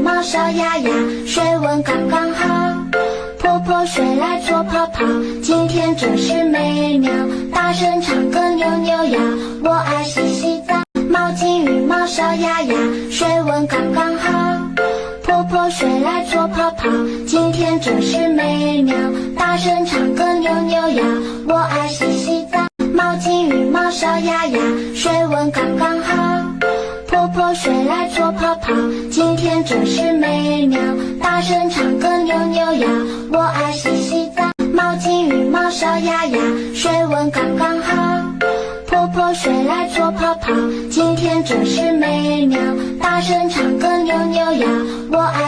毛小鸭鸭，水温刚刚好。泼泼水来做泡泡，今天真是美妙。大声唱歌扭扭腰，我爱洗洗澡。毛巾羽毛小鸭鸭，水温刚刚好。泼泼水来做泡泡，今天真是美妙。大声唱歌扭扭腰，我爱洗洗澡。毛巾羽毛小鸭鸭，水温刚刚好。泼泼水来做泡泡，今天真是美妙。大声唱歌扭扭腰，我爱洗洗澡。毛巾羽毛小鸭鸭，水温刚刚好。泼泼水来做泡泡，今天真是美妙。大声唱歌扭扭腰，我爱